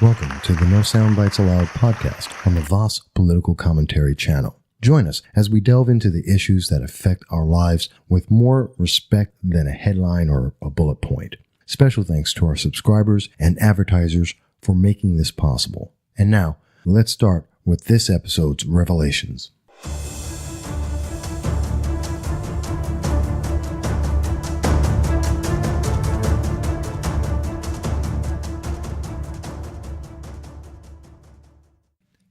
Welcome to the No Soundbites Allowed podcast on the Voss Political Commentary channel. Join us as we delve into the issues that affect our lives with more respect than a headline or a bullet point. Special thanks to our subscribers and advertisers for making this possible. And now, let's start with this episode's revelations.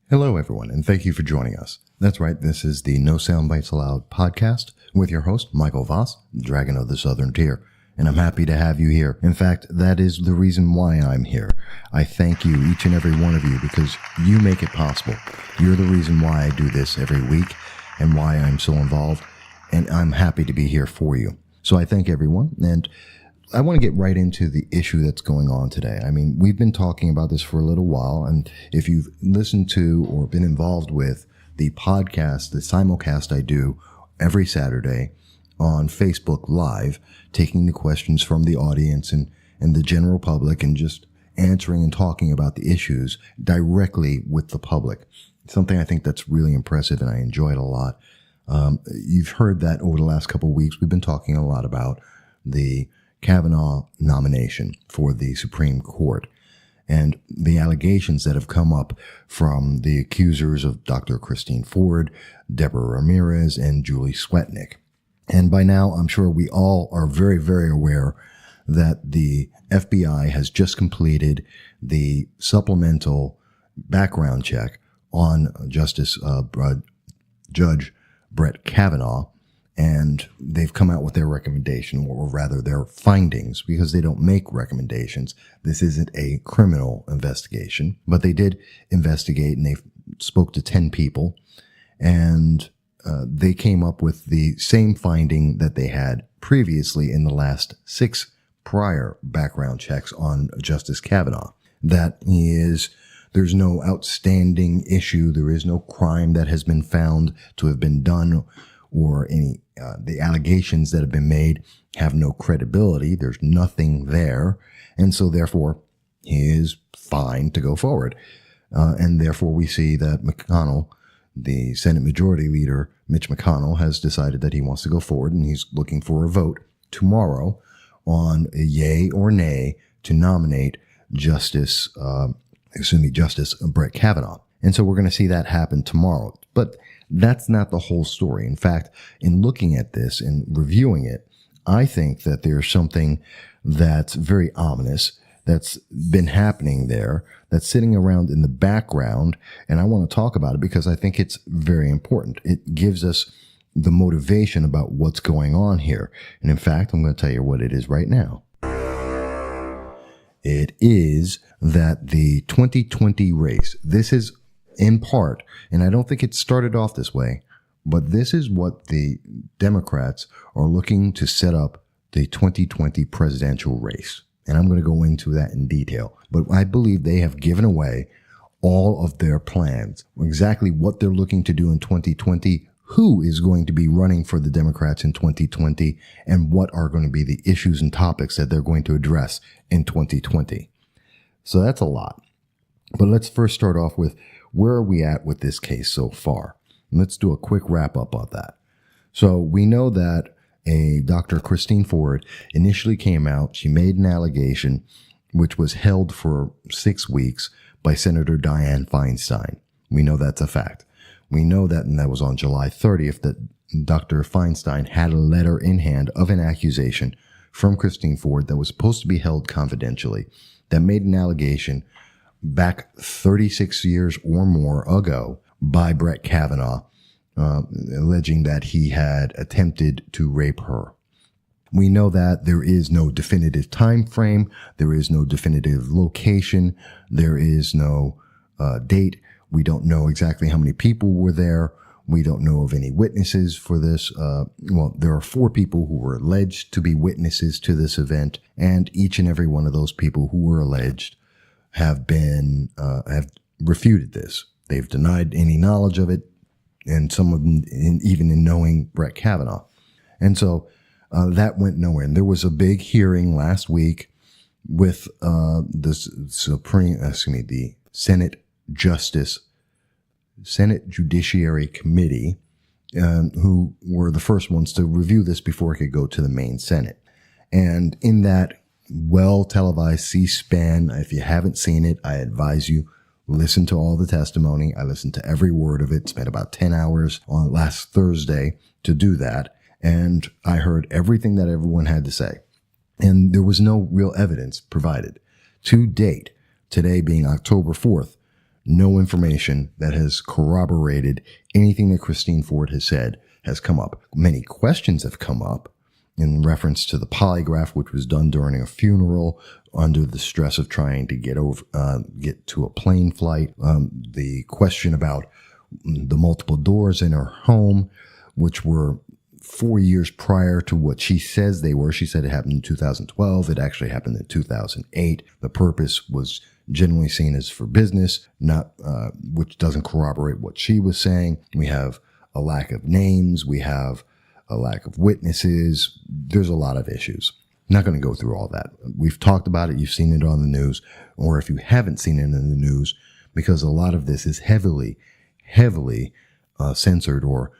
Hello, everyone, and thank you for joining us. That's right, this is the No Soundbites Allowed podcast with your host, Michael Voss, Dragon of the Southern Tier, and I'm happy to have you here. In fact, that is the reason why I'm here. I thank you, each and every one of you, because you make it possible. You're the reason why I do this every week and why I'm so involved, and I'm happy to be here for you. So I thank everyone, and I want to get right into the issue that's going on today. I mean, we've been talking about this for a little while, and if you've listened to or been involved with the podcast, the simulcast I do every Saturday on Facebook Live, taking the questions from the audience and the general public and just answering and talking about the issues directly with the public. Something I think that's really impressive, and I enjoy it a lot. You've heard that over the last couple of weeks, we've been talking a lot about the Kavanaugh nomination for the Supreme Court and the allegations that have come up from the accusers of Dr. Christine Ford, Deborah Ramirez, and Julie Swetnick. And by now, I'm sure we all are very, very aware that the FBI has just completed the supplemental background check on Judge Brett Kavanaugh. And they've come out with their recommendation, or rather their findings, because they don't make recommendations. This isn't a criminal investigation, but they did investigate, and they spoke to 10 people, and they came up with the same finding that they had previously in the last 6 prior background checks on Justice Kavanaugh. That there's no outstanding issue, there is no crime that has been found to have been done, or the allegations that have been made have no credibility. There's nothing there. And so therefore, he is fine to go forward. And therefore, we see that McConnell, the Senate Majority Leader, Mitch McConnell, has decided that he wants to go forward, and he's looking for a vote tomorrow on a yay or nay to nominate Justice Brett Kavanaugh. And so we're going to see that happen tomorrow. But that's not the whole story. In fact, in looking at this and reviewing it, I think that there's something that's very ominous that's been happening there, that's sitting around in the background, and I want to talk about it because I think it's very important. It gives us the motivation about what's going on here. And in fact, I'm going to tell you what it is right now. It is that the 2020 race, this is in part, and I don't think it started off this way, but this is what the Democrats are looking to set up the 2020 presidential race. And I'm going to go into that in detail. But I believe they have given away all of their plans, exactly what they're looking to do in 2020, who is going to be running for the Democrats in 2020, and what are going to be the issues and topics that they're going to address in 2020. So that's a lot. But let's first start off with, where are we at with this case so far? And let's do a quick wrap up on that. So we know that Dr. Christine Ford initially came out. She made an allegation which was held for 6 weeks by Senator Dianne Feinstein. We know that's a fact. We know that, and that was on July 30th, that Dr. Feinstein had a letter in hand of an accusation from Christine Ford that was supposed to be held confidentially, that made an allegation back 36 years or more ago by Brett Kavanaugh, alleging that he had attempted to rape her. We know that there is no definitive time frame, there is no definitive location, there is no date. We don't know exactly how many people were there. We don't know of any witnesses for this. There are 4 people who were alleged to be witnesses to this event, and each and every one of those people who were alleged have refuted this. They've denied any knowledge of it, and some of them even in knowing Brett Kavanaugh. And so that went nowhere. And there was a big hearing last week with the Senate Judiciary Committee, who were the first ones to review this before it could go to the main Senate. And in that well-televised C-SPAN, if you haven't seen it, I advise you, listen to all the testimony. I listened to every word of it, spent about 10 hours on last Thursday to do that. And I heard everything that everyone had to say. And there was no real evidence provided. To date, today being October 4th, no information that has corroborated anything that Christine Ford has said has come up. Many questions have come up in reference to the polygraph, which was done during a funeral under the stress of trying to get to a plane flight. The question about the multiple doors in her home, which were 4 years prior to what she says they were. She said it happened in 2012. It actually happened in 2008. The purpose was generally seen as for business, not which doesn't corroborate what she was saying. We have a lack of names. We have a lack of witnesses. There's a lot of issues. I'm not going to go through all that. We've talked about it. You've seen it on the news, or if you haven't seen it in the news, because a lot of this is heavily censored or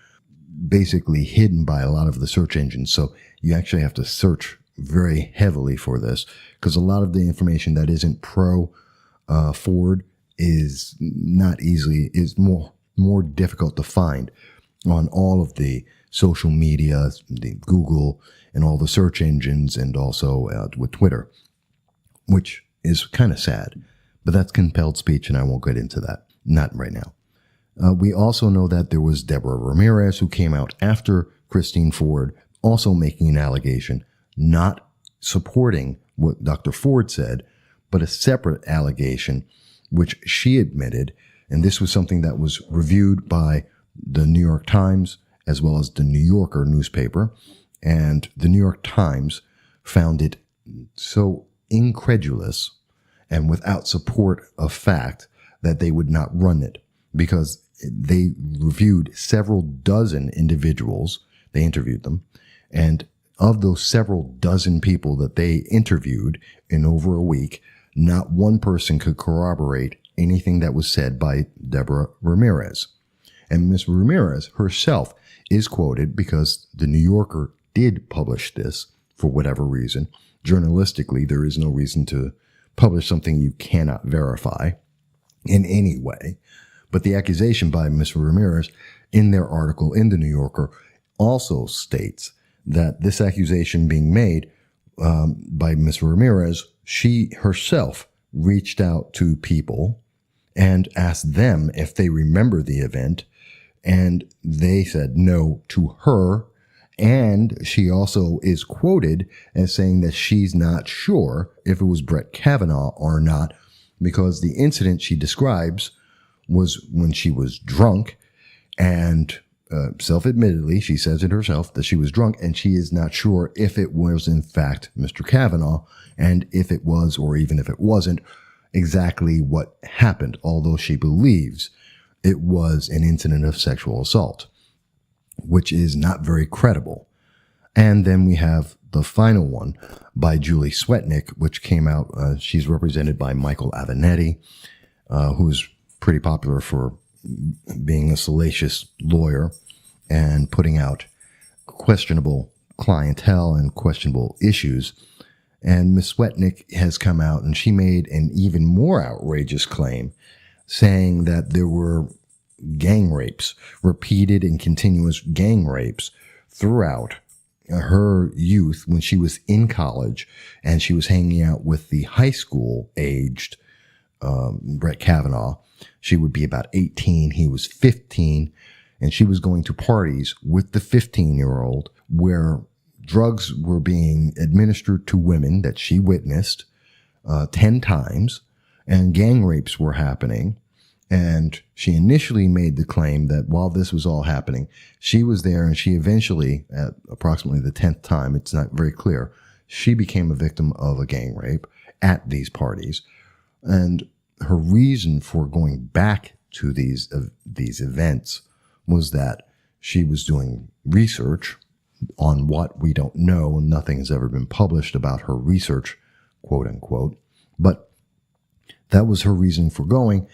basically hidden by a lot of the search engines. So you actually have to search very heavily for this, because a lot of the information that isn't pro Ford is more difficult to find on all of the social media, the Google and all the search engines, and also with Twitter, which is kind of sad, but that's compelled speech and I won't get into that. Not right now. We also know that there was Deborah Ramirez, who came out after Christine Ford, also making an allegation, not supporting what Dr. Ford said, but a separate allegation, which she admitted. And this was something that was reviewed by the New York Times as well as the New Yorker newspaper. And the New York Times found it so incredulous and without support of fact that they would not run it, because they reviewed several dozen individuals. They interviewed them. And of those several dozen people that they interviewed in over a week, not one person could corroborate anything that was said by Deborah Ramirez. And Ms. Ramirez herself is quoted, because the New Yorker did publish this for whatever reason. Journalistically, there is no reason to publish something you cannot verify in any way. But the accusation by Ms. Ramirez in their article in the New Yorker also states that this accusation being made by Ms. Ramirez, she herself reached out to people and asked them if they remember the event, and they said no to her. And she also is quoted as saying that she's not sure if it was Brett Kavanaugh or not, because the incident she describes was when she was drunk, and self-admittedly, she says it herself that she was drunk, and she is not sure if it was in fact Mr. Kavanaugh, and if it was, or even if it wasn't, exactly what happened, although she believes it was an incident of sexual assault, which is not very credible. And then we have the final one by Julie Swetnick, which came out. She's represented by Michael Avenatti, who's pretty popular for being a salacious lawyer and putting out questionable clientele and questionable issues. And Ms. Swetnick has come out and she made an even more outrageous claim, saying that there were gang rapes, repeated and continuous gang rapes throughout her youth when she was in college, and she was hanging out with the high school aged Brett Kavanaugh. She would be about 18. He was 15. And she was going to parties with the 15-year-old where drugs were being administered to women that she witnessed 10 times, and gang rapes were happening. And she initially made the claim that while this was all happening, she was there, and she eventually, at approximately the 10th time, it's not very clear, she became a victim of a gang rape at these parties. And her reason for going back to these events was that she was doing research on what we don't know, and nothing has ever been published about her research quote unquote. But that was her reason for going.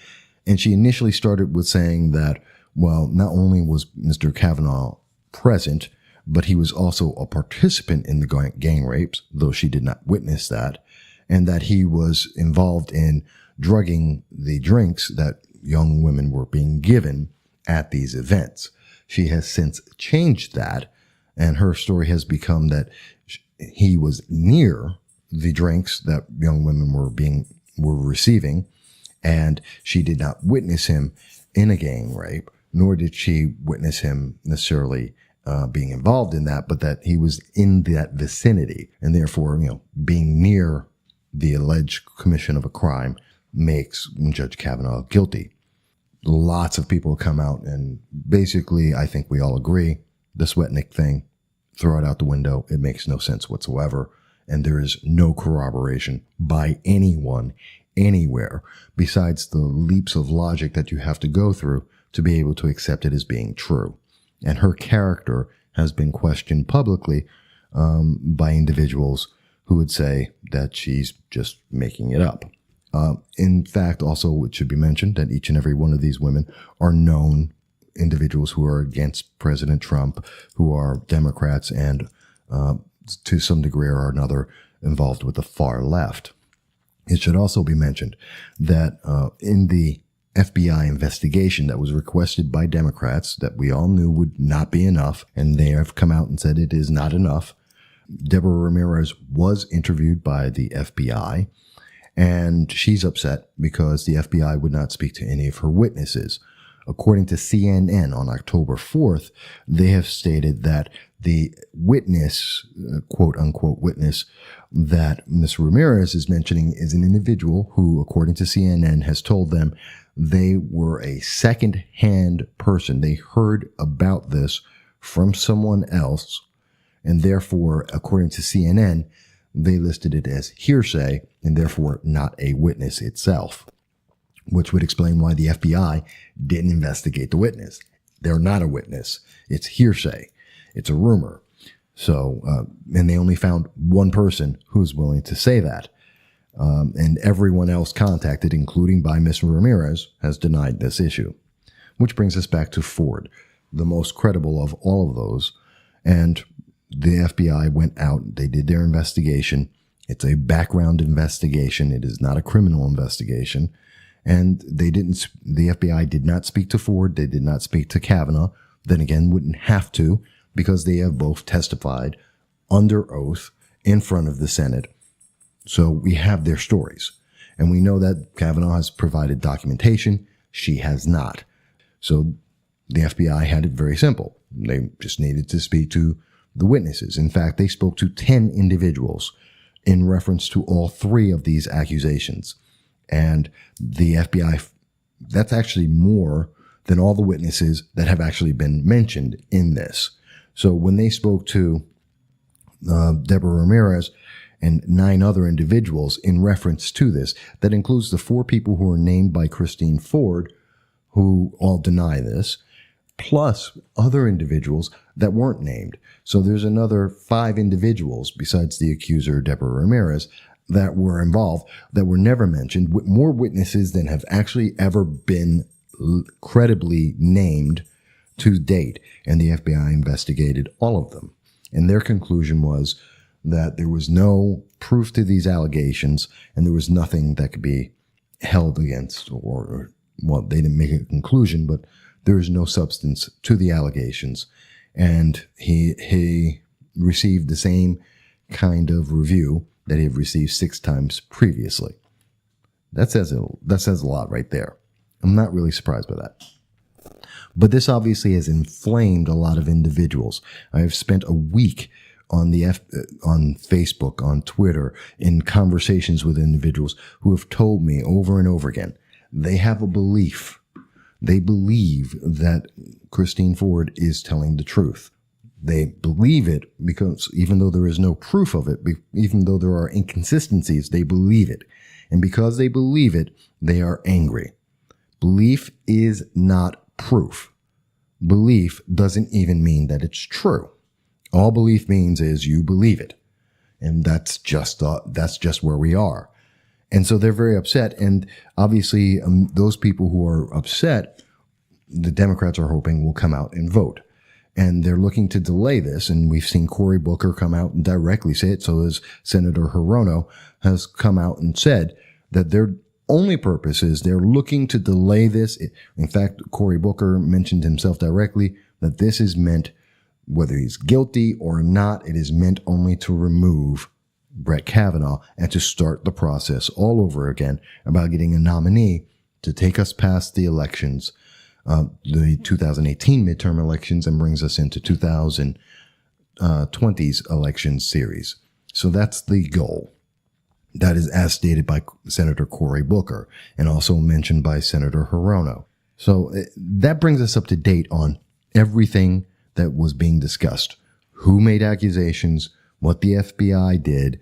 And she initially started with saying that, well, not only was Mr. Kavanaugh present, but he was also a participant in the gang rapes, though she did not witness that, and that he was involved in drugging the drinks that young women were being given at these events. She has since changed that, and her story has become that he was near the drinks that young women were receiving, and she did not witness him in a gang rape, nor did she witness him necessarily being involved in that, but that he was in that vicinity, and therefore, being near the alleged commission of a crime makes Judge Kavanaugh guilty. Lots of people come out, and basically, I think we all agree, the Swetnick thing, throw it out the window. It makes no sense whatsoever, and there is no corroboration by anyone anywhere besides the leaps of logic that you have to go through to be able to accept it as being true. And her character has been questioned publicly by individuals who would say that she's just making it up. In fact, also it should be mentioned that each and every one of these women are known individuals who are against President Trump, who are Democrats, and to some degree or another involved with the far left. It should also be mentioned that in the FBI investigation that was requested by Democrats that we all knew would not be enough, and they have come out and said it is not enough, Deborah Ramirez was interviewed by the FBI, and she's upset because the FBI would not speak to any of her witnesses. According to CNN on October 4th, they have stated that the witness, quote unquote witness, that Ms. Ramirez is mentioning is an individual who, according to CNN, has told them they were a second-hand person. They heard about this from someone else, and therefore, according to CNN, they listed it as hearsay and therefore not a witness itself, which would explain why the FBI didn't investigate the witness. They're not a witness. It's hearsay. It's a rumor. So, and they only found one person who's willing to say that. And everyone else contacted, including by Ms. Ramirez, has denied this issue. Which brings us back to Ford, the most credible of all of those. And the FBI went out, they did their investigation. It's a background investigation. It is not a criminal investigation. And the FBI did not speak to Ford. They did not speak to Kavanaugh. Then again, wouldn't have to, because they have both testified under oath in front of the Senate. So we have their stories. And we know that Kavanaugh has provided documentation. She has not. So the FBI had it very simple. They just needed to speak to the witnesses. In fact, they spoke to 10 individuals in reference to all three of these accusations. And the FBI, that's actually more than all the witnesses that have actually been mentioned in this. So when they spoke to Deborah Ramirez and 9 other individuals in reference to this, that includes the 4 people who are named by Christine Ford, who all deny this, plus other individuals that weren't named. So there's another 5 individuals besides the accuser, Deborah Ramirez, that were involved that were never mentioned, with more witnesses than have actually ever been credibly named to date. And the FBI investigated all of them. And their conclusion was that there was no proof to these allegations and there was nothing that could be held against or well, they didn't make a conclusion, but there is no substance to the allegations. And he received the same kind of review that he had received 6 times previously. That says a lot right there. I'm not really surprised by that. But this obviously has inflamed a lot of individuals. I have spent a week on on Facebook, on Twitter, in conversations with individuals who have told me over and over again, they have a belief. They believe that Christine Ford is telling the truth. They believe it because even though there is no proof of it, even though there are inconsistencies, they believe it. And because they believe it, they are angry. Belief is not proof. Belief doesn't even mean that it's true. All belief means is you believe it. And that's just where we are. And so they're very upset. And obviously, those people who are upset, the Democrats are hoping will come out and vote. And they're looking to delay this. And we've seen Cory Booker come out and directly say it. So has Senator Hirono has come out and said that their only purpose is they're looking to delay this. In fact, Cory Booker mentioned himself directly that this is meant, whether he's guilty or not, it is meant only to remove Brett Kavanaugh and to start the process all over again about getting a nominee to take us past the elections, the 2018 midterm elections, and brings us into 2020's election series. So that's the goal. That is as stated by Senator Cory Booker and also mentioned by Senator Hirono. So that brings us up to date on everything that was being discussed. Who made accusations, what the FBI did,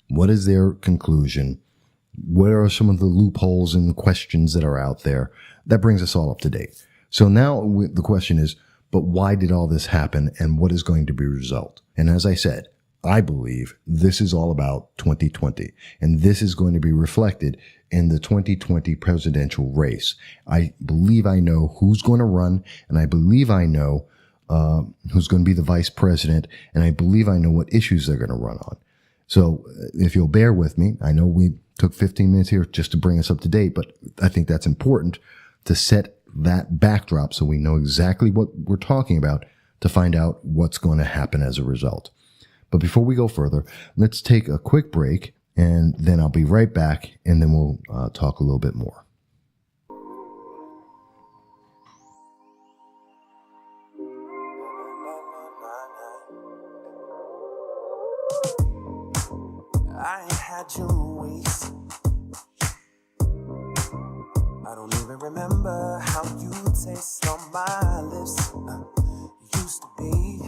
what is their conclusion, what are some of the loopholes and questions that are out there. That brings us all up to date. So now the question is, but why did all this happen and what is going to be the result? And as I said, I believe this is all about 2020, and this is going to be reflected in the 2020 presidential race. I believe I know who's going to run, and I believe I know who's going to be the vice president, and I believe I know what issues they're going to run on. So if you'll bear with me, I know we took 15 minutes here just to bring us up to date, but I think that's important to set that backdrop so we know exactly what we're talking about to find out what's going to happen as a result. But before we go further, let's take a quick break, and then I'll be right back, and then we'll talk a little bit more. I ain't had you in weeks. I don't even remember how you taste on my lips. Used to be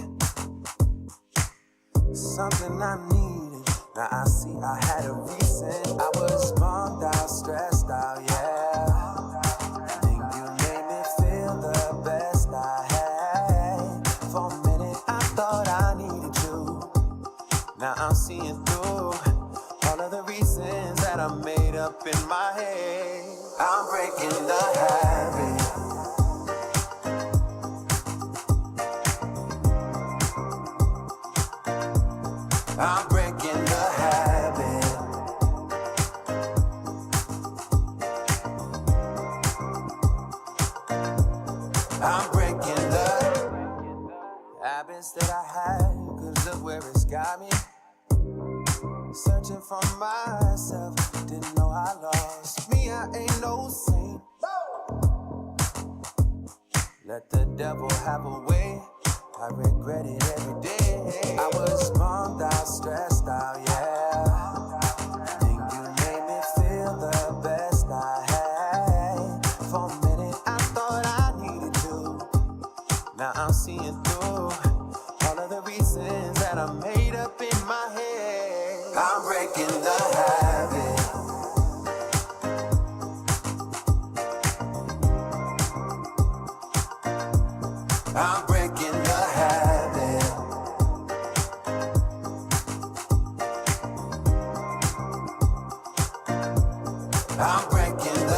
something I needed. Now I see I had a reason. I was bummed out, stressed out, yeah. Think you made me feel the best I had. For a minute I thought I needed you. Now I'm seeing through all of the reasons that I made up in my head. I'm breaking the habit. I'm breaking the habit. I'm breaking the habits that I had, 'cause look where it's got me. Searching for myself, didn't know I lost me. I ain't no saint. Let the devil have a way. I regret it every day. I was bummed out, stressed out, yeah. Think you made me feel the best I had. For a minute I thought I needed you. Now I'm seeing through all of the reasons that I made up in my head. I'm breaking the habit. I'm breaking the habit. I'm breaking the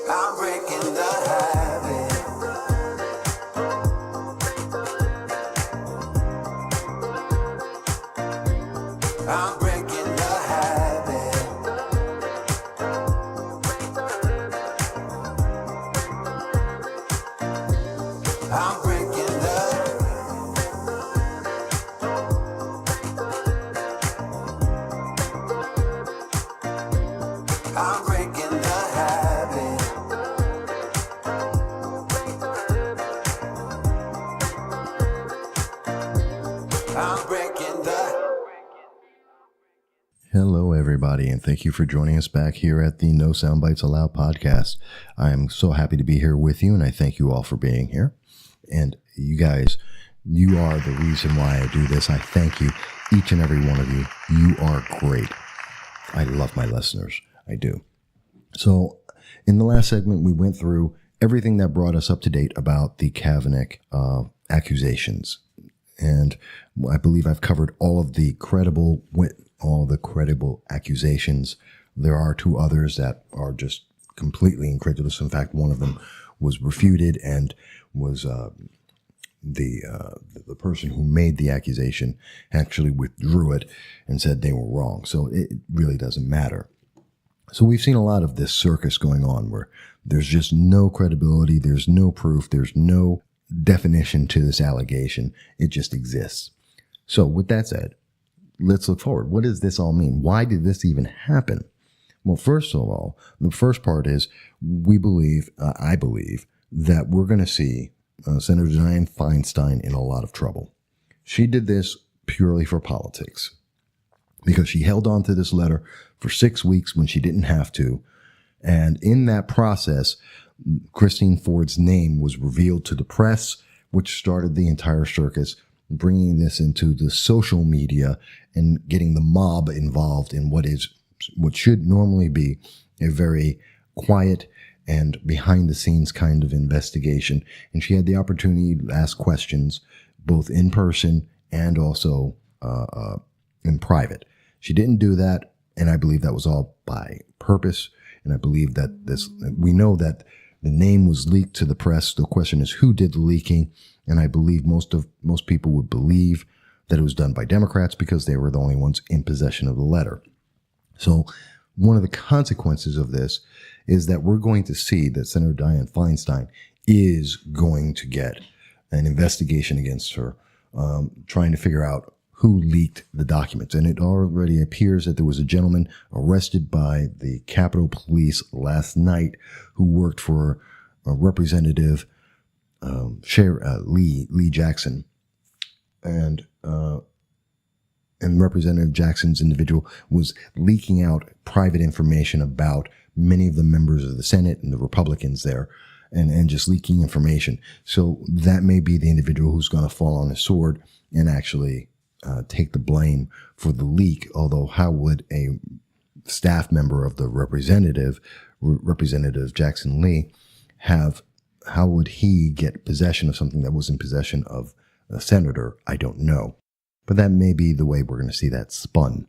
I'm breaking the habit. I'm breaking the habit. I'm breaking the I'm breaking the habit. Hello, everybody, and thank you for joining us back here at the No Soundbites Allowed podcast. I am so happy to be here with you, and I thank you all for being here. And you guys, you are the reason why I do this. I thank you, each and every one of you. You are great. I love my listeners. I do. So in the last segment, we went through everything that brought us up to date about the Kavanaugh accusations. And I believe I've covered all the credible accusations. There are two others that are just completely incredulous. In fact, one of them was refuted and was the person who made the accusation actually withdrew it and said they were wrong. So it really doesn't matter. So we've seen a lot of this circus going on where there's just no credibility, there's no proof, there's no definition to this allegation. It just exists. So with that said, let's look forward. What does this all mean? Why did this even happen? Well, first of all, the first part is I believe that we're going to see Senator Dianne Feinstein in a lot of trouble. She did this purely for politics because she held on to this letter for 6 weeks when she didn't have to. And in that process, Christine Ford's name was revealed to the press, which started the entire circus, bringing this into the social media and getting the mob involved in what should normally be a very quiet and behind the scenes kind of investigation. And she had the opportunity to ask questions both in person and also in private. She didn't do that, and I believe that was all by purpose. And I believe that we know that the name was leaked to the press. The question is who did the leaking, and I believe most people would believe that it was done by Democrats because they were the only ones in possession of the letter. So one of the consequences of this is that we're going to see that Senator Dianne Feinstein is going to get an investigation against her, trying to figure out who leaked the documents. And it already appears that there was a gentleman arrested by the Capitol Police last night who worked for Representative Lee Jackson. And Representative Jackson's individual was leaking out private information about many of the members of the Senate and the Republicans there, and just leaking information. So that may be the individual who's going to fall on his sword and actually take the blame for the leak. Although how would a staff member of the Representative Jackson Lee how would he get possession of something that was in possession of a senator? I don't know. But that may be the way we're going to see that spun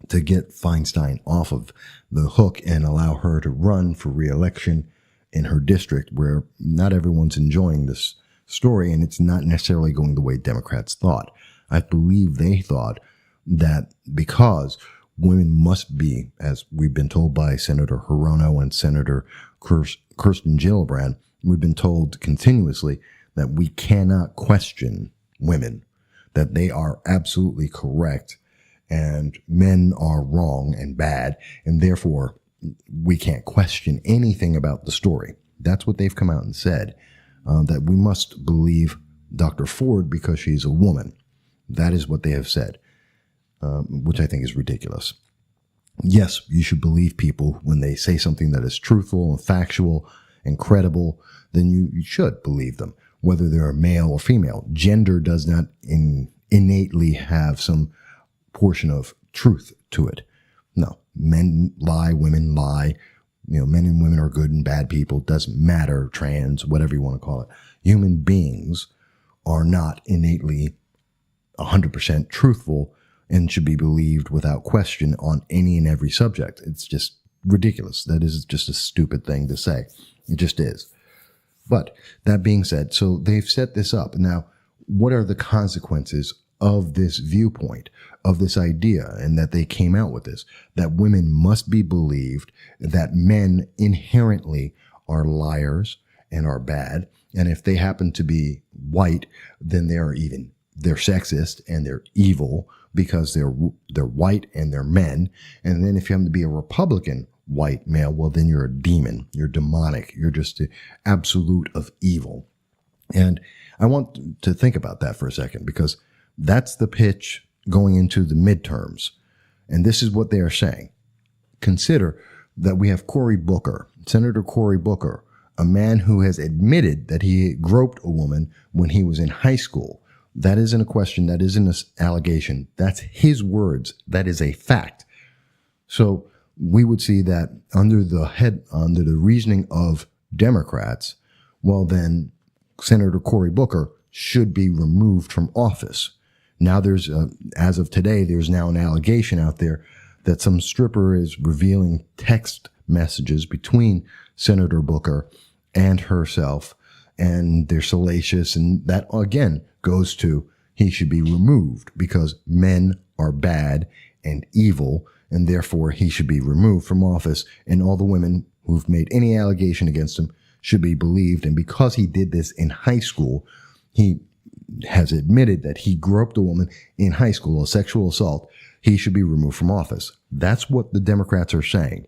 to get Feinstein off of the hook and allow her to run for re-election in her district, where not everyone's enjoying this story, and it's not necessarily going the way Democrats thought. I believe they thought that because women must be, as we've been told by Senator Hirono and Senator Kirsten Gillibrand, we've been told continuously that we cannot question women, that they are absolutely correct and men are wrong and bad, and therefore we can't question anything about the story. That's what they've come out and said, that we must believe Dr. Ford because she's a woman. That is what they have said, which I think is ridiculous. Yes, you should believe people when they say something that is truthful and factual and credible, then you should believe them, whether they're male or female. Gender does not innately have some portion of truth to it. No, men lie, women lie. Men and women are good and bad people. Doesn't matter, trans, whatever you want to call it. Human beings are not innately 100% truthful and should be believed without question on any and every subject. It's just ridiculous. That is just a stupid thing to say. It just is. But that being said, so they've set this up. Now, what are the consequences of this viewpoint, of this idea, and that they came out with this, that women must be believed, that men inherently are liars and are bad, and if they happen to be white, then they're sexist and they're evil because they're white and they're men. And then if you happen to be a Republican white male, well, then you're a demon, you're demonic, you're just the absolute of evil. And I want to think about that for a second, because that's the pitch going into the midterms. And this is what they are saying. Consider that we have Cory Booker, Senator Cory Booker, a man who has admitted that he groped a woman when he was in high school. That isn't a question. That isn't an allegation. That's his words. That is a fact. So we would see that under the reasoning of Democrats, well, then Senator Cory Booker should be removed from office. Now as of today, there's now an allegation out there that some stripper is revealing text messages between Senator Booker and herself, and they're salacious, and that again goes to he should be removed because men are bad and evil, and therefore he should be removed from office, and all the women who've made any allegation against him should be believed. And because he did this in high school, he has admitted that he groped a woman in high school, a sexual assault, he should be removed from office. That's what the Democrats are saying.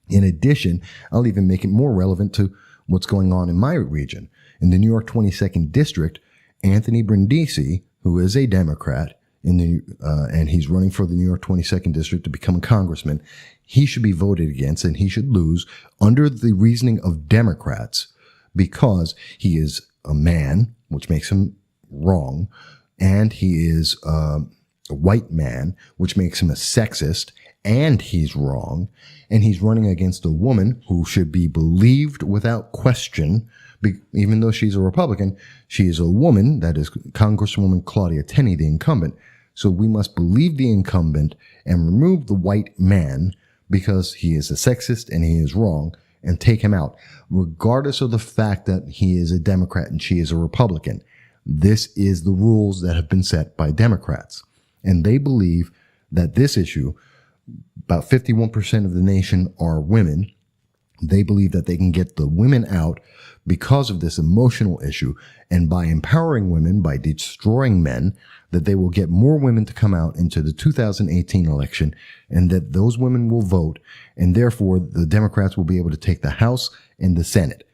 In addition, I'll even make it more relevant to what's going on in my region. In the New York 22nd District, Anthony Brindisi, who is a Democrat, and he's running for the New York 22nd District to become a congressman, he should be voted against and he should lose under the reasoning of Democrats because he is a man, which makes him wrong, and he is a white man, which makes him a sexist, and he's wrong, and he's running against a woman who should be believed without question. Even though she's a Republican, she is a woman, that is Congresswoman Claudia Tenney, the incumbent. So we must believe the incumbent and remove the white man because he is a sexist and he is wrong, and take him out, regardless of the fact that he is a Democrat and she is a Republican. This is the rules that have been set by Democrats. And they believe that this issue, about 51% of the nation are women. They believe that they can get the women out because of this emotional issue. And by empowering women, by destroying men, that they will get more women to come out into the 2018 election, and that those women will vote. And therefore, the Democrats will be able to take the House and the Senate.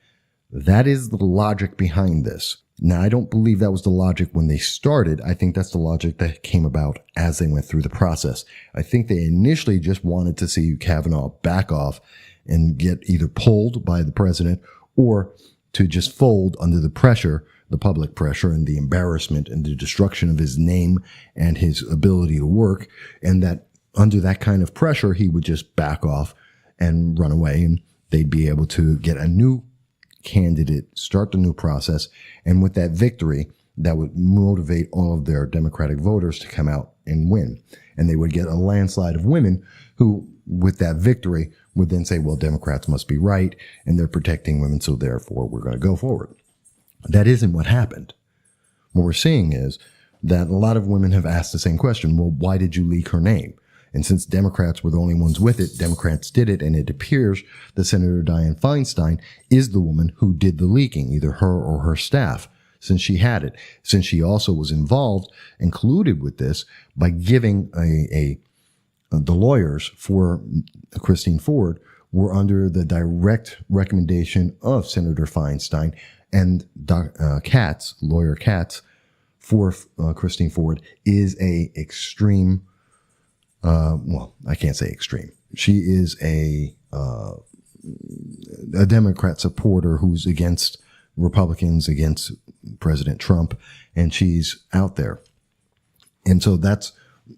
That is the logic behind this. Now, I don't believe that was the logic when they started. I think that's the logic that came about as they went through the process. I think they initially just wanted to see Kavanaugh back off and get either pulled by the president or to just fold under the pressure, the public pressure and the embarrassment and the destruction of his name and his ability to work. And that under that kind of pressure, he would just back off and run away, and they'd be able to get a new candidate, start the new process. And with that victory, that would motivate all of their Democratic voters to come out and win. And they would get a landslide of women who, with that victory, would then say, well, Democrats must be right and they're protecting women, so therefore we're going to go forward. That isn't what happened. What we're seeing is that a lot of women have asked the same question. Well, why did you leak her name? And since Democrats were the only ones with it, Democrats did it, and it appears that Senator Dianne Feinstein is the woman who did the leaking, either her or her staff, since she had it, since she also was involved and colluded with this by giving the lawyers for Christine Ford were under the direct recommendation of Senator Feinstein, and Katz, lawyer Katz, for Christine Ford is a extreme. Well, I can't say extreme. She is a Democrat supporter who's against Republicans, against President Trump, and she's out there. And so that's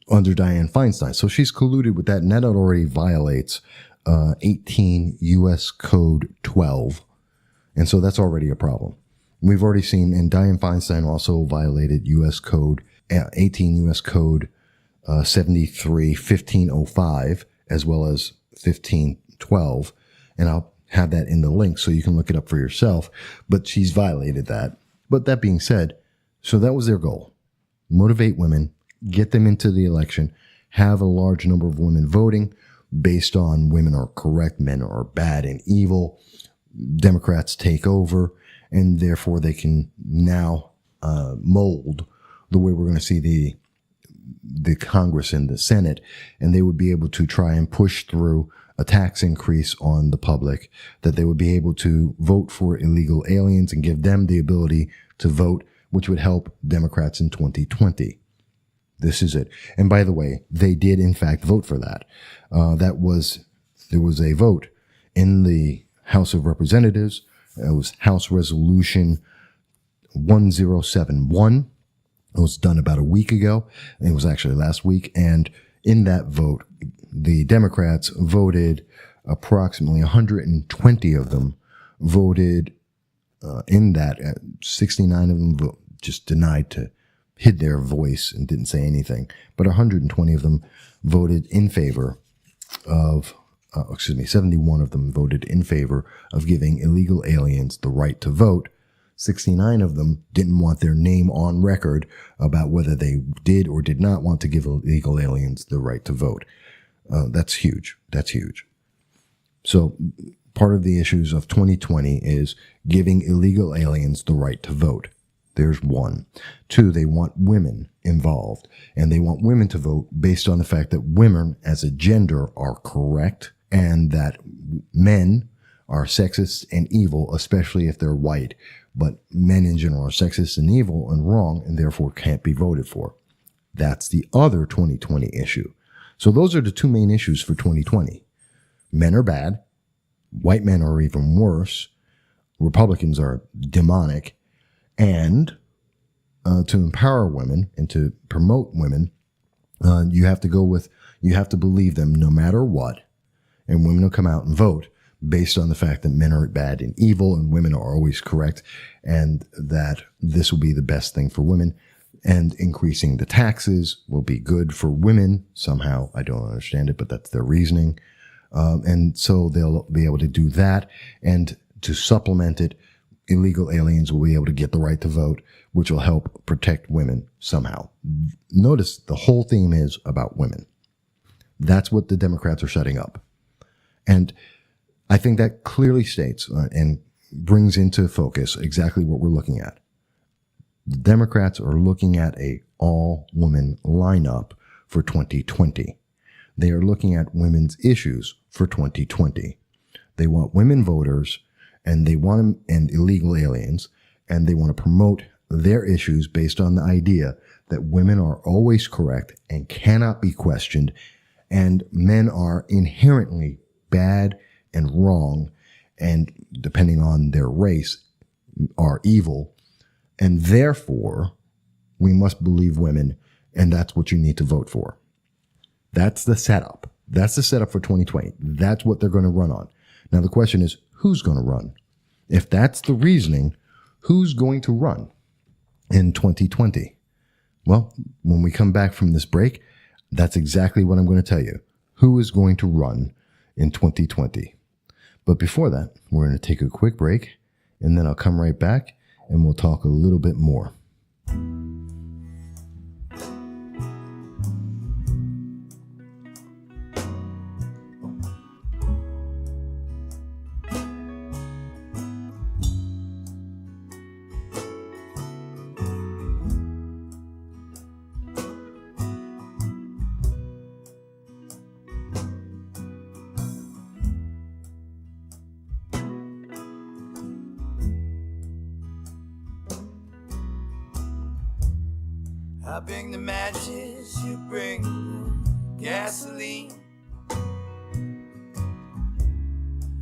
under Dianne Feinstein. So she's colluded with that, and that already violates 18 U.S. Code 12. And so that's already a problem. We've already seen, and Dianne Feinstein also violated U.S. Code, 18 U.S. Code 73, 1505, as well as 1512. And I'll have that in the link so you can look it up for yourself. But she's violated that. But that being said, so that was their goal. Motivate women, get them into the election, have a large number of women voting based on women are correct, men are bad and evil. Democrats take over, and therefore they can now mold the way we're going to see the Congress and the Senate, and they would be able to try and push through a tax increase on the public, that they would be able to vote for illegal aliens and give them the ability to vote, which would help Democrats in 2020. This is it. And by the way, they did in fact vote for that. There was a vote in the House of Representatives. It was House Resolution 1071. It was done about a week ago. It was actually last week. And in that vote, the Democrats voted approximately 120 of them voted in that. 69 of them just denied to hid their voice and didn't say anything. But 120 of them voted in favor of 71 of them voted in favor of giving illegal aliens the right to vote. 69 of them didn't want their name on record about whether they did or did not want to give illegal aliens the right to vote. That's huge. That's huge. So part of the issues of 2020 is giving illegal aliens the right to vote. There's one. Two, they want women involved, and they want women to vote based on the fact that women as a gender are correct and that men are sexist and evil, especially if they're white. But men in general are sexist and evil and wrong and therefore can't be voted for. That's the other 2020 issue. So those are the two main issues for 2020. Men are bad. White men are even worse. Republicans are demonic. And to empower women and to promote women, you have to believe them no matter what. And women will come out and vote based on the fact that men are bad and evil and women are always correct, and that this will be the best thing for women. And increasing the taxes will be good for women somehow. I don't understand it, but that's their reasoning. And so they'll be able to do that. And to supplement it, illegal aliens will be able to get the right to vote, which will help protect women somehow. Notice the whole theme is about women. That's what the Democrats are setting up. And I think that clearly states and brings into focus exactly what we're looking at. The Democrats are looking at a all-woman lineup for 2020. They are looking at women's issues for 2020. They want women voters, and they want them, and illegal aliens, and they want to promote their issues based on the idea that women are always correct and cannot be questioned, and men are inherently bad and wrong, and depending on their race, are evil, and therefore we must believe women, and that's what you need to vote for. That's the setup. That's the setup for 2020. That's what they're going to run on. Now the question is, who's going to run? If that's the reasoning, who's going to run in 2020? Well, when we come back from this break, that's exactly what I'm going to tell you. Who is going to run in 2020? But before that, we're going to take a quick break, and then I'll come right back and we'll talk a little bit more. I bring the matches, you bring the gasoline.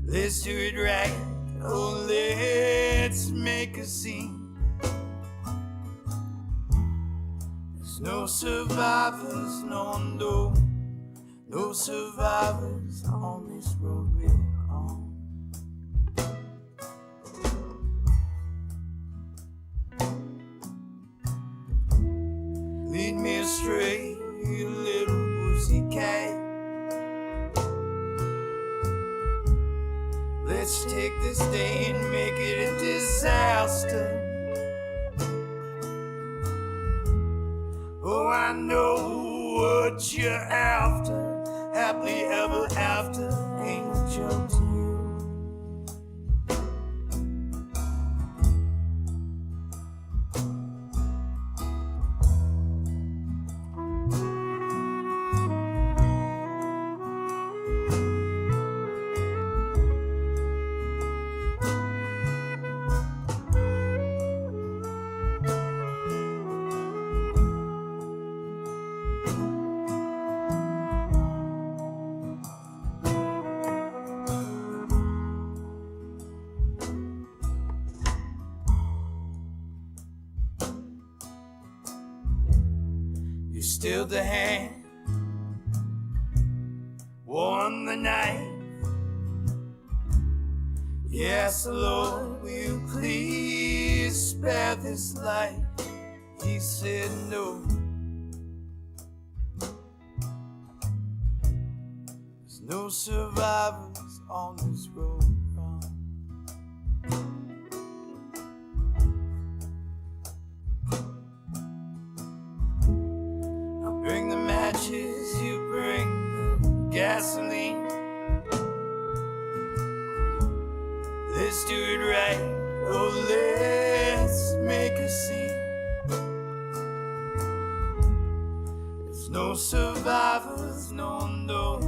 Let's do it right, oh let's make a scene. There's no survivors, no survivors on this road we're on. Lead me astray, you little pussycat. Let's take this day and make it a disaster. Oh, I know what you're after. Happily ever after ain't a joke to you. still the hand, won the knife. Yes, Lord, will you please spare this life? He said no. There's no survivors on this road. I'll bring the matches, you bring the gasoline. Let's do it right, oh let's make a scene. There's no survivors, no, no,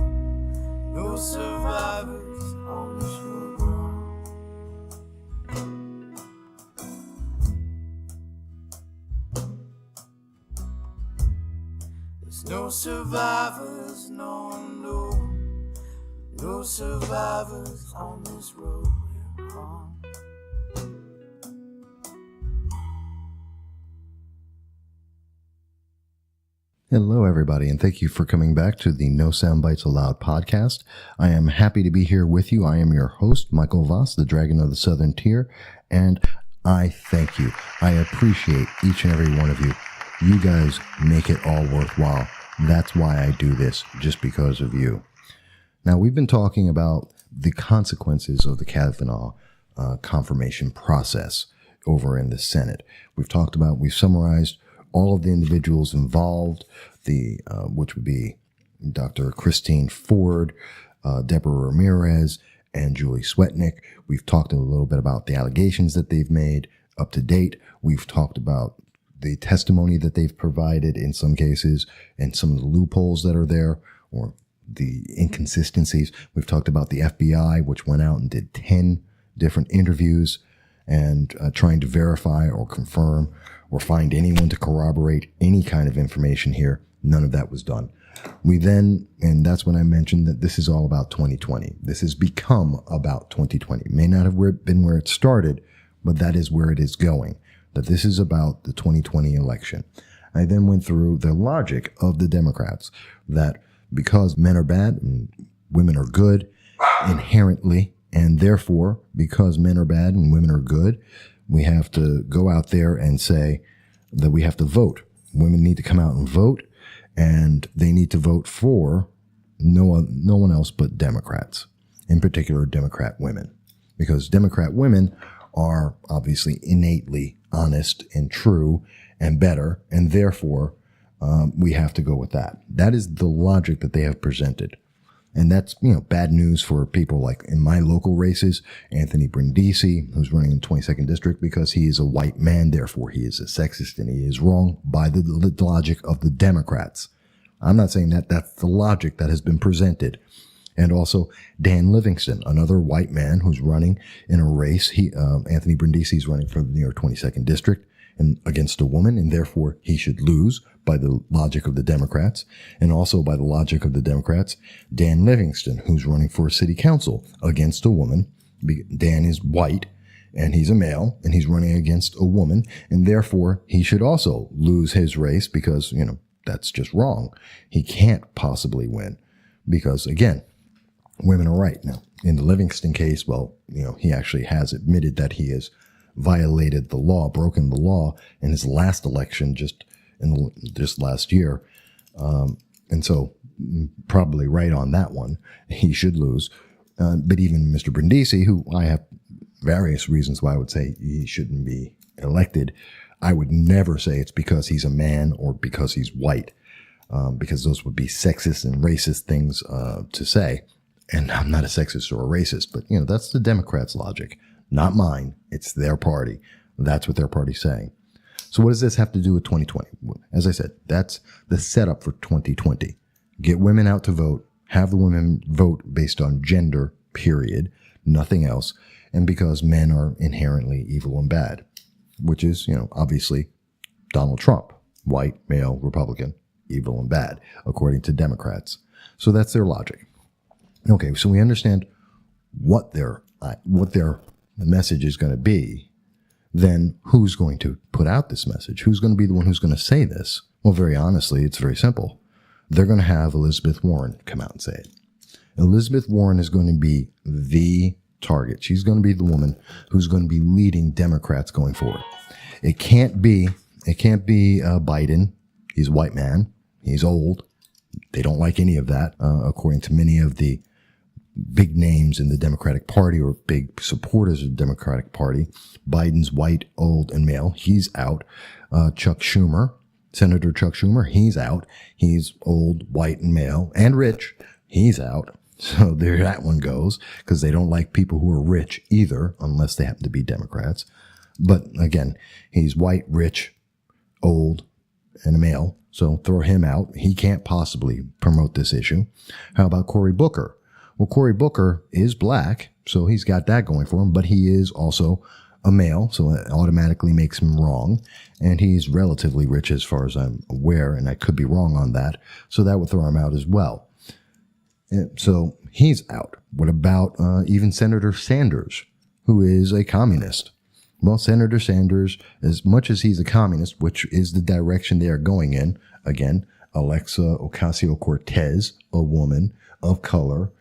no survivors on this road. There's no survivors, no, no, no survivors on this road. Hello, everybody, and thank you for coming back to the No Soundbites Allowed podcast. I am happy to be here with you. I am your host, Michael Voss, the Dragon of the Southern Tier, and I thank you. I appreciate each and every one of you. You guys make it all worthwhile. That's why I do this, just because of you. Now, we've been talking about the consequences of the Kavanaugh confirmation process over in the Senate. We've summarized all of the individuals involved, which would be Dr. Christine Ford, Deborah Ramirez, and Julie Swetnick. We've talked a little bit about the allegations that they've made up to date. We've talked about the testimony that they've provided in some cases and some of the loopholes that are there or the inconsistencies. We've talked about the FBI, which went out and did 10 different interviews and trying to verify or confirm or find anyone to corroborate any kind of information here. None of that was done. And that's when I mentioned that this is all about 2020. This has become about 2020. It may not have been where it started, but that is where it is going. That this is about the 2020 election. I then went through the logic of the Democrats that because men are bad and women are good inherently, and therefore, because men are bad and women are good, we have to go out there and say that we have to vote. Women need to come out and vote, and they need to vote for no one else but Democrats, in particular Democrat women, because Democrat women are obviously innately honest and true and better, and therefore we have to go with that. That is the logic that they have presented. And that's, bad news for people like in my local races, Anthony Brindisi, who's running in 22nd District because he is a white man, therefore he is a sexist, and he is wrong by the logic of the Democrats. I'm not saying that. That's the logic that has been presented. And also Dan Livingston, another white man who's running in a race. Anthony Brindisi is running for the New York 22nd District and against a woman, and therefore he should lose by the logic of the Democrats. And also by the logic of the Democrats, Dan Livingston, who's running for city council against a woman. Dan is white and he's a male and he's running against a woman, and therefore he should also lose his race because, that's just wrong. He can't possibly win because, again, women are right. Now, in the Livingston case, he actually has admitted that he has violated the law, broken the law in his last election just last year. And so probably right on that one, he should lose. But even Mr. Brindisi, who I have various reasons why I would say he shouldn't be elected, I would never say it's because he's a man or because he's white, because those would be sexist and racist things to say. And I'm not a sexist or a racist, but, that's the Democrats' logic, not mine. It's their party. That's what their party's saying. So what does this have to do with 2020? As I said, that's the setup for 2020. Get women out to vote, have the women vote based on gender, period, nothing else, and because men are inherently evil and bad, which is, obviously Donald Trump, white, male, Republican, evil and bad, according to Democrats. So that's their logic. Okay, so we understand what their message is going to be. then who's going to put out this message? Who's going to be the one who's going to say this? Well, very honestly, it's very simple. They're going to have Elizabeth Warren come out and say it. Elizabeth Warren is going to be the target. She's going to be the woman who's going to be leading Democrats going forward. It can't be Biden. He's a white man. He's old. They don't like any of that, according to many of the big names in the Democratic Party or big supporters of the Democratic Party. Biden's white, old, and male. He's out. Chuck Schumer, Senator Chuck Schumer, he's out. He's old, white, and male, and rich. He's out. So there that one goes, because they don't like people who are rich either, unless they happen to be Democrats. But again, he's white, rich, old, and a male. So throw him out. He can't possibly promote this issue. How about Cory Booker? Well, Cory Booker is black, so he's got that going for him, but he is also a male, so it automatically makes him wrong. And he's relatively rich as far as I'm aware, and I could be wrong on that. So that would throw him out as well. So he's out. What about even Senator Sanders, who is a communist? Well, Senator Sanders, as much as he's a communist, which is the direction they are going in, again, Alexa Ocasio-Cortez, a woman of color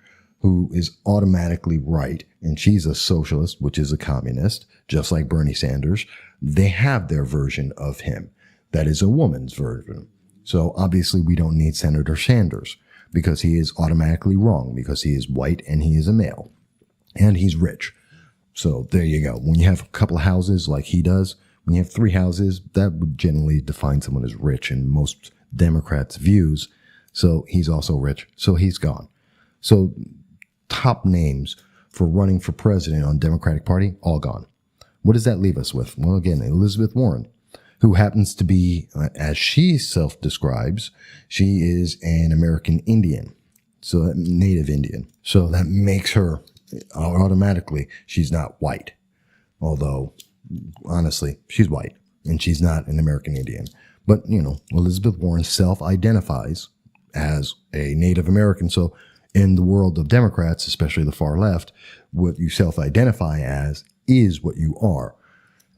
who is automatically right, and she's a socialist, which is a communist, just like Bernie Sanders. They have their version of him. That is a woman's version. So obviously we don't need Senator Sanders, because he is automatically wrong, because he is white and he is a male and he's rich. So there you go. When you have a couple of houses like he does, when you have 3 houses, that would generally define someone as rich in most Democrats' views. So he's also rich. So he's gone. So top names for running for president on Democratic Party, all gone. What does that leave us with? Well, again, Elizabeth Warren, who happens to be, as she self-describes, she is an American Indian, so native Indian. So that makes her automatically, she's not white. Although, honestly, she's white, and she's not an American Indian. But, Elizabeth Warren self-identifies as a Native American. So in the world of Democrats, especially the far left, what you self-identify as is what you are.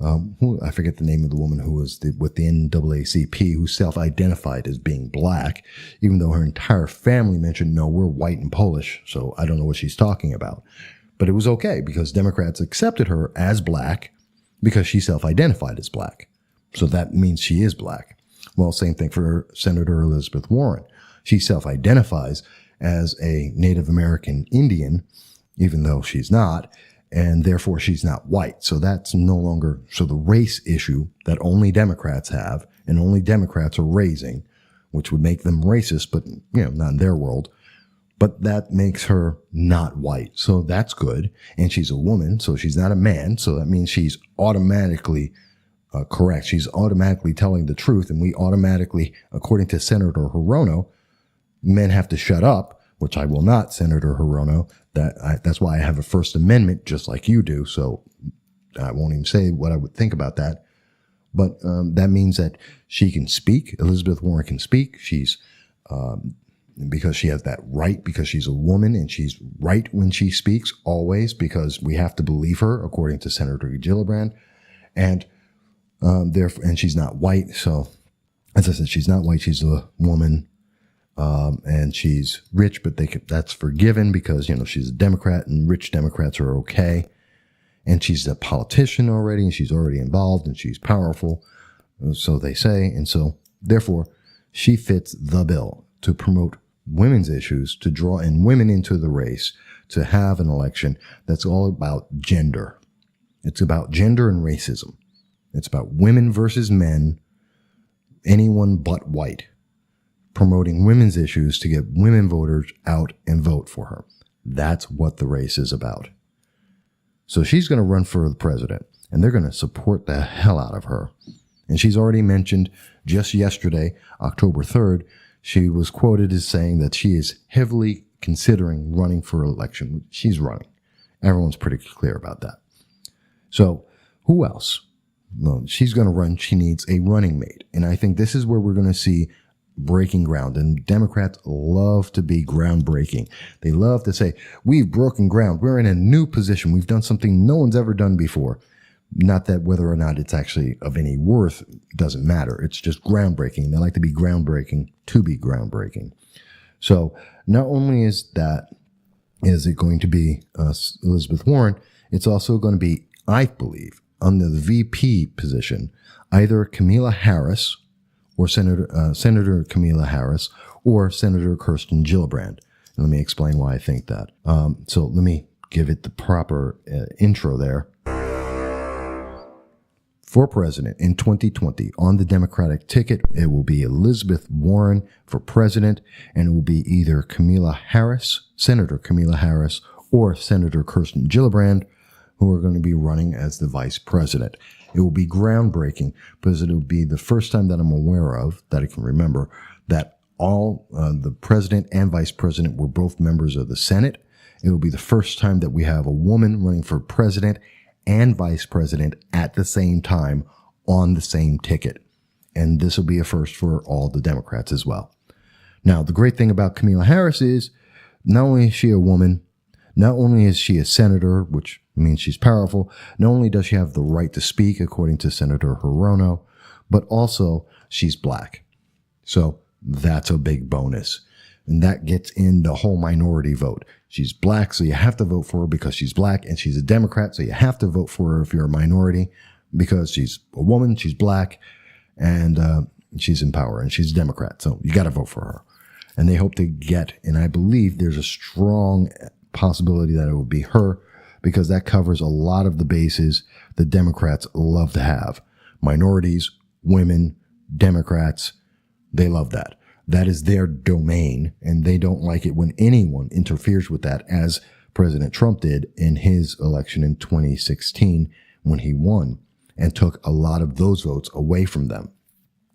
I forget the name of the woman who was with the NAACP, who self-identified as being black, even though her entire family mentioned, no, we're white and Polish, so I don't know what she's talking about. But it was okay, because Democrats accepted her as black because she self-identified as black. So that means she is black. Well, same thing for Senator Elizabeth Warren. She self-identifies as a Native American Indian, even though she's not, and therefore she's not white. So that's no longer, so the race issue that only Democrats have and only Democrats are raising, which would make them racist, but, not in their world. But that makes her not white. So that's good. And she's a woman, so she's not a man. So that means she's automatically correct. She's automatically telling the truth. And we automatically, according to Senator Hirono, men have to shut up, which I will not, Senator Hirono. That's why I have a First Amendment, just like you do. So I won't even say what I would think about that. But that means that she can speak. Elizabeth Warren can speak. She's because she has that right, because she's a woman, and she's right when she speaks, always, because we have to believe her, according to Senator Gillibrand. And therefore, and she's not white. So, as I said, she's not white. She's a woman. And she's rich, but that's forgiven because, she's a Democrat, and rich Democrats are okay. And she's a politician already, and she's already involved, and she's powerful. So they say. And so therefore she fits the bill to promote women's issues, to draw in women into the race, to have an election that's all about gender. It's about gender and racism. It's about women versus men, anyone but white. Promoting women's issues to get women voters out and vote for her. That's what the race is about. So she's going to run for the president, and they're going to support the hell out of her. And she's already mentioned just yesterday, October 3rd, she was quoted as saying that she is heavily considering running for election. She's running. Everyone's pretty clear about that. So who else? Well, she's going to run. She needs a running mate. And I think this is where we're going to see breaking ground. And Democrats love to be groundbreaking. They love to say, we've broken ground. We're in a new position. We've done something no one's ever done before. Not that whether or not it's actually of any worth doesn't matter. It's just groundbreaking. They like to be groundbreaking to be groundbreaking. So not only is it going to be Elizabeth Warren, it's also going to be, I believe, under the VP position, either Kamala Harris or Senator Kamala Harris or Senator Kirsten Gillibrand. And let me explain why I think that. So let me give it the proper intro there. For president in 2020 on the Democratic ticket, it will be Elizabeth Warren for president, and it will be either Senator Kamala Harris, or Senator Kirsten Gillibrand, who are going to be running as the vice president. It will be groundbreaking because it will be the first time that I'm aware of, that I can remember, that all the president and vice president were both members of the Senate. It will be the first time that we have a woman running for president and vice president at the same time on the same ticket. And this will be a first for all the Democrats as well. Now, the great thing about Kamala Harris is not only is she a woman, not only is she a senator, which means she's powerful, not only does she have the right to speak, according to Senator Hirono, but also she's black. So that's a big bonus. And that gets in the whole minority vote. She's black, so you have to vote for her because she's black, and she's a Democrat, so you have to vote for her if you're a minority because she's a woman, she's black, and she's in power, and she's a Democrat, so you got to vote for her. And they hope to get, and I believe there's a strong possibility that it will be her because that covers a lot of the bases the Democrats love to have. Minorities, women, Democrats, they love that. That is their domain, and they don't like it when anyone interferes with that, as President Trump did in his election in 2016 when he won and took a lot of those votes away from them.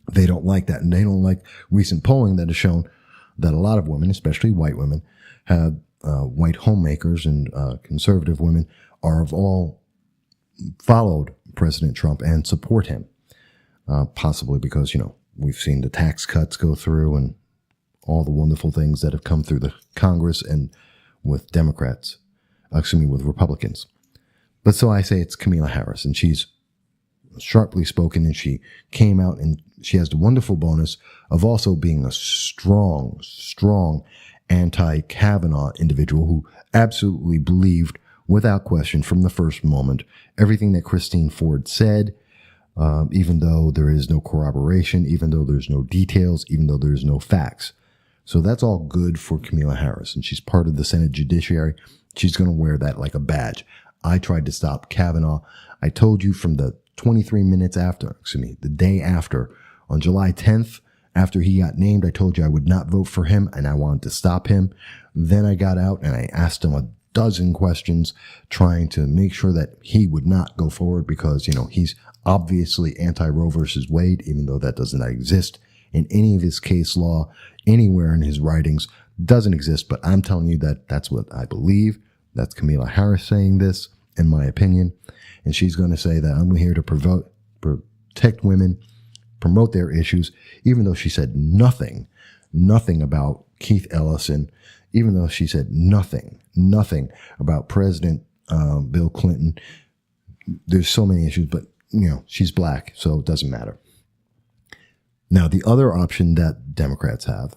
They don't like that, and they don't like recent polling that has shown that a lot of women, especially white women, have white homemakers and conservative women have all followed President Trump and support him, possibly because, we've seen the tax cuts go through and all the wonderful things that have come through the Congress and with with Republicans. But so I say it's Kamala Harris, and she's sharply spoken, and she came out and she has the wonderful bonus of also being a strong anti-Kavanaugh individual who absolutely believed without question from the first moment everything that Christine Ford said, even though there is no corroboration, even though there's no details, even though there's no facts. So that's all good for Kamala Harris, and she's part of the Senate Judiciary. She's going to wear that like a badge. I tried to stop Kavanaugh. I told you from the 23 minutes after, the day after, on July 10th, after he got named, I told you I would not vote for him and I wanted to stop him. Then I got out and I asked him a dozen questions trying to make sure that he would not go forward because, he's obviously anti-Roe versus Wade, even though that does not exist in any of his case law, anywhere in his writings, doesn't exist. But I'm telling you that that's what I believe. That's Kamala Harris saying this, in my opinion. And she's going to say that I'm here to protect women, promote their issues, even though she said nothing about Keith Ellison, even though she said nothing about President Bill Clinton. There's so many issues, but she's black, so it doesn't matter. Now, the other option that Democrats have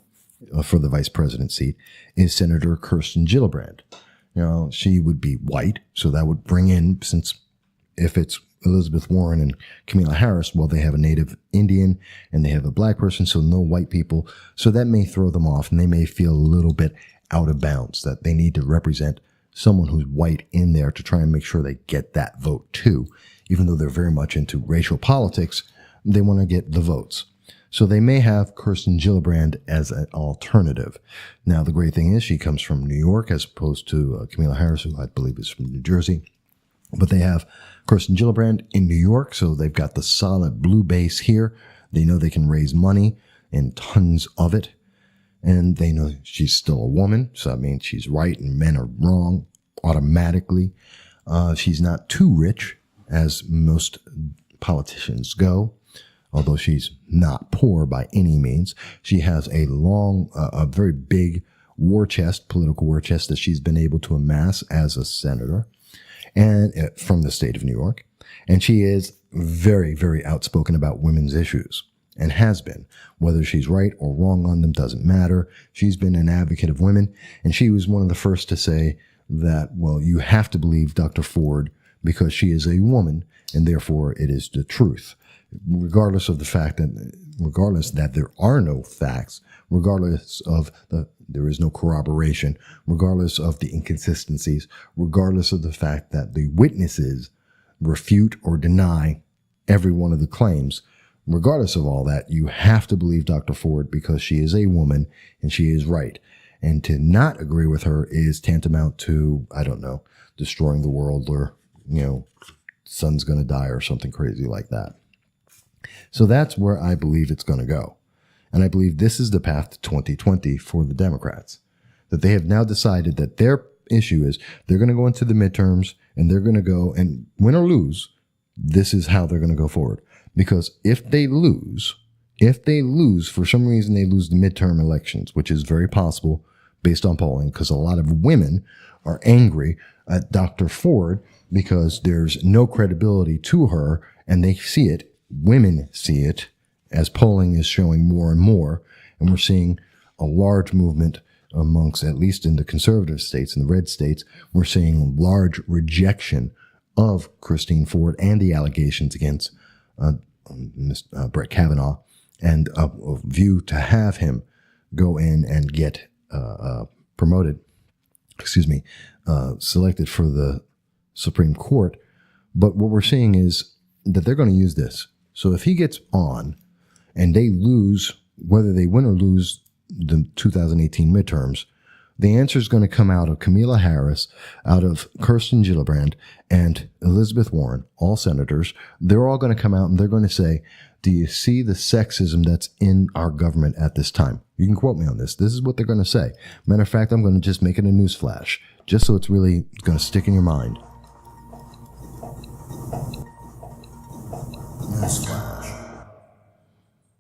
for the vice president seat is Senator Kirsten Gillibrand. She would be white, so that would bring in, since if it's Elizabeth Warren and Kamala Harris, well, they have a native Indian and they have a black person, so no white people. So that may throw them off, and they may feel a little bit out of bounds that they need to represent someone who's white in there to try and make sure they get that vote too. Even though they're very much into racial politics, they want to get the votes. So they may have Kirsten Gillibrand as an alternative. Now, the great thing is she comes from New York as opposed to Kamala Harris, who I believe is from New Jersey. But they have Kirsten Gillibrand in New York, so they've got the solid blue base here. They know they can raise money and tons of it. And they know she's still a woman, so that means she's right and men are wrong automatically. She's not too rich, as most politicians go, although she's not poor by any means. She has a very big war chest, political war chest, that she's been able to amass as a senator and from the state of New York. And she is very, very outspoken about women's issues and has been. Whether she's right or wrong on them doesn't matter. She's been an advocate of women. And she was one of the first to say that, well, you have to believe Dr. Ford because she is a woman and therefore it is the truth. Regardless that there are no facts, regardless of there is no corroboration, regardless of the inconsistencies, regardless of the fact that the witnesses refute or deny every one of the claims, regardless of all that, you have to believe Dr. Ford because she is a woman and she is right. And to not agree with her is tantamount to, I don't know, destroying the world or, sun's going to die or something crazy like that. So that's where I believe it's going to go. And I believe this is the path to 2020 for the Democrats, that they have now decided that their issue is they're going to go into the midterms and they're going to go and win or lose. This is how they're going to go forward. Because if they lose, for some reason they lose the midterm elections, which is very possible based on polling, because a lot of women are angry at Dr. Ford because there's no credibility to her and they see it. Women see it as polling is showing more and more. And we're seeing a large movement amongst, at least in the conservative states, in the red states, we're seeing large rejection of Christine Ford and the allegations against Brett Kavanaugh and a view to have him go in and get selected for the Supreme Court. But what we're seeing is that they're going to use this. So if he gets on and they lose, whether they win or lose the 2018 midterms, the answer is going to come out of Kamala Harris, out of Kirsten Gillibrand, and Elizabeth Warren, all senators. They're all going to come out and they're going to say, do you see the sexism that's in our government at this time? You can quote me on this. This is what they're going to say. Matter of fact, I'm going to just make it a news flash, just so it's really going to stick in your mind. Newsflash.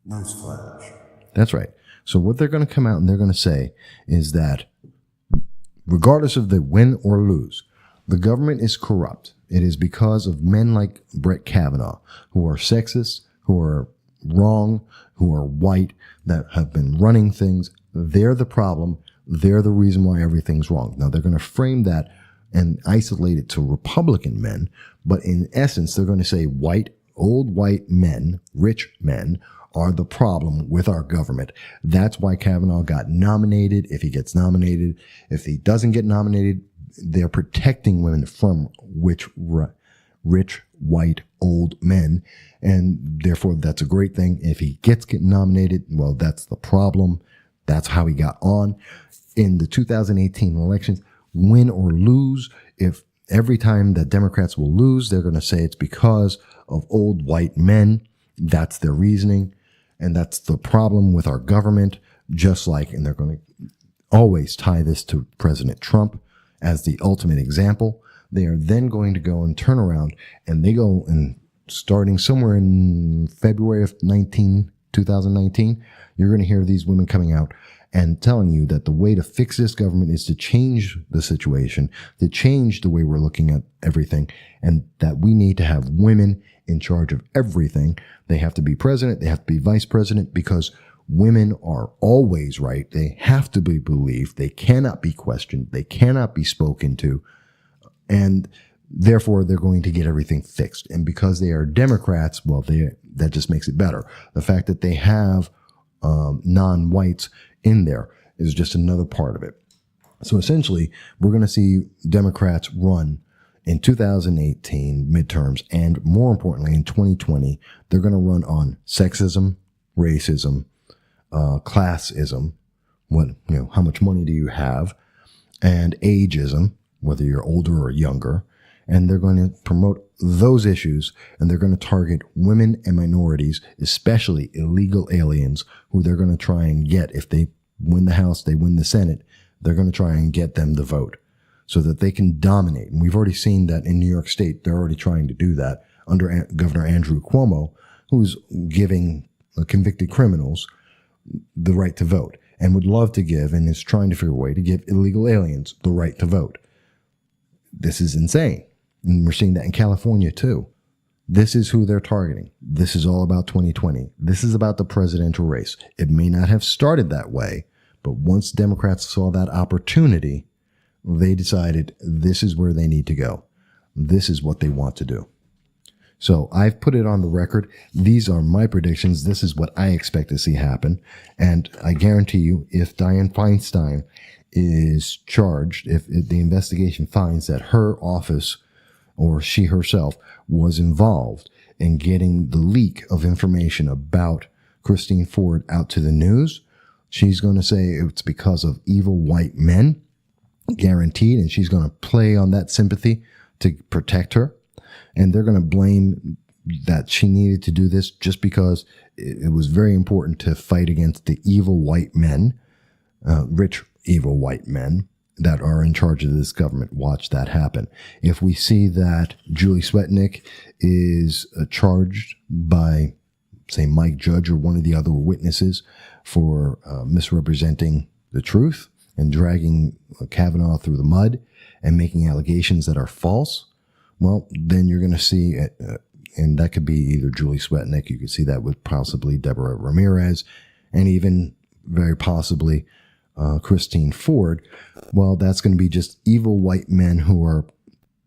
Newsflash. That's right. So what they're going to come out and they're going to say is that regardless of the win or lose, the government is corrupt. It is because of men like Brett Kavanaugh, who are sexist, who are wrong, who are white, that have been running things. They're the problem. They're the reason why everything's wrong. Now, they're going to frame that and isolate it to Republican men, but in essence, they're going to say old white men, rich men, are the problem with our government. That's why Kavanaugh got nominated. If he gets nominated, if he doesn't get nominated, they're protecting women from rich, white, old men. And therefore, that's a great thing. If he gets nominated, well, that's the problem. That's how he got on. In the 2018 elections, win or lose, if every time that Democrats will lose, they're going to say it's because of old white men. That's their reasoning. And that's the problem with our government, and they're going to always tie this to President Trump as the ultimate example. They are then going to go and turn around and they go and starting somewhere in February of 2019, you're going to hear these women coming out and telling you that the way to fix this government is to change the situation, to change the way we're looking at everything, and that we need to have women in charge of everything. They have to be president. They have to be vice president because women are always right. They have to be believed. They cannot be questioned. They cannot be spoken to. And therefore, they're going to get everything fixed. And because they are Democrats, well, that just makes it better. The fact that they have non-whites in there is just another part of it. So essentially, we're going to see Democrats run in 2018 midterms, and more importantly, in 2020, they're going to run on sexism, racism, classism, how much money do you have, and ageism, whether you're older or younger. And they're going to promote those issues, and they're going to target women and minorities, especially illegal aliens, who they're going to try and get. If they win the House, they win the Senate, they're going to try and get them to vote so that they can dominate. And we've already seen that in New York State. They're already trying to do that under Governor Andrew Cuomo, who's giving convicted criminals the right to vote and would love to give and is trying to figure a way to give illegal aliens the right to vote. This is insane. And we're seeing that in California too. This is who they're targeting. This is all about 2020. This is about the presidential race. It may not have started that way, but once Democrats saw that opportunity, they decided this is where they need to go. This is what they want to do. So I've put it on the record. These are my predictions. This is what I expect to see happen. And I guarantee you, if Dianne Feinstein is charged, if the investigation finds that her office or she herself was involved in getting the leak of information about Christine Ford out to the news, she's going to say it's because of evil white men, guaranteed, and she's going to play on that sympathy to protect her. And they're going to blame that she needed to do this just because it was very important to fight against the evil white men, rich evil white men that are in charge of this government. Watch that happen. If we see that Julie Swetnick is charged by, say, Mike Judge or one of the other witnesses for misrepresenting the truth and dragging Kavanaugh through the mud and making allegations that are false, well, then you're going to see, and that could be either Julie Swetnick, you could see that with possibly Deborah Ramirez, and even very possibly Christine Ford. Well, that's going to be just evil white men who are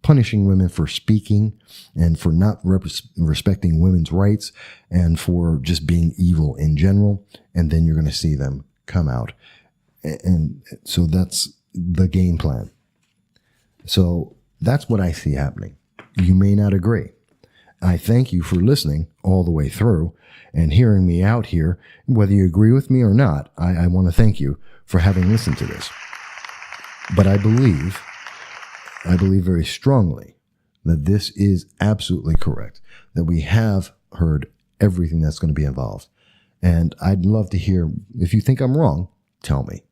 punishing women for speaking and for not respecting women's rights and for just being evil in general. And then you're going to see them come out. And so that's the game plan. So that's what I see happening. You may not agree. I thank you for listening all the way through and hearing me out here. Whether you agree with me or not, I want to thank you for having listened to this. But I believe very strongly that this is absolutely correct, that we have heard everything that's going to be involved. And I'd love to hear, if you think I'm wrong, tell me.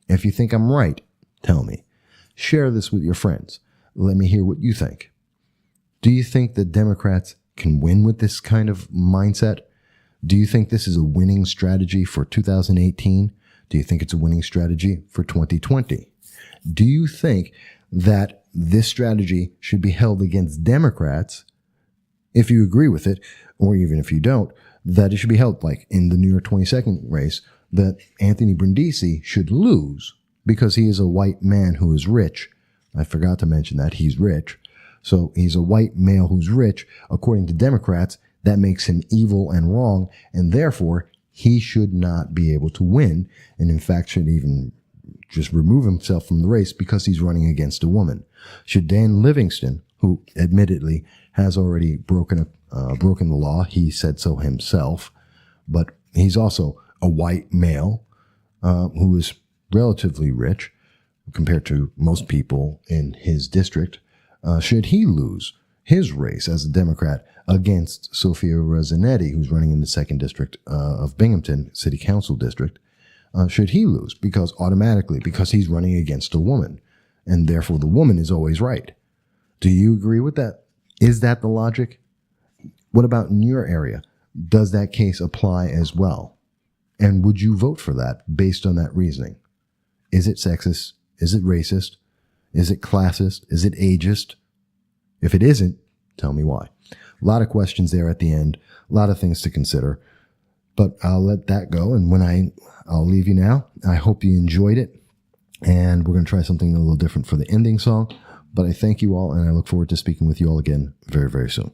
If you think I'm right, tell me. Share this with your friends. Let me hear what you think. Do you think that Democrats can win with this kind of mindset? Do you think this is a winning strategy for 2018? Do you think it's a winning strategy for 2020? Do you think that this strategy should be held against Democrats, if you agree with it, or even if you don't, that it should be held like in the New York 22nd race, that Anthony Brindisi should lose because he is a white man who is rich. I forgot to mention that he's rich. So he's a white male who's rich. According to Democrats, that makes him evil and wrong, and therefore he should not be able to win, and in fact should even just remove himself from the race because he's running against a woman. Should Dan Livingston, who admittedly has already broken the law, he said so himself, but he's also a white male who is relatively rich compared to most people in his district, should he lose his race as a Democrat against Sophia Rossanetti, who's running in the 2nd District of Binghamton City Council District, should he lose? Because he's running against a woman, and therefore the woman is always right. Do you agree with that? Is that the logic? What about in your area? Does that case apply as well? And would you vote for that based on that reasoning? Is it sexist? Is it racist? Is it classist? Is it ageist? If it isn't, tell me why. A lot of questions there at the end, a lot of things to consider, but I'll let that go. And I'll leave you now. I hope you enjoyed it. And we're going to try something a little different for the ending song. But I thank you all, and I look forward to speaking with you all again very, very soon.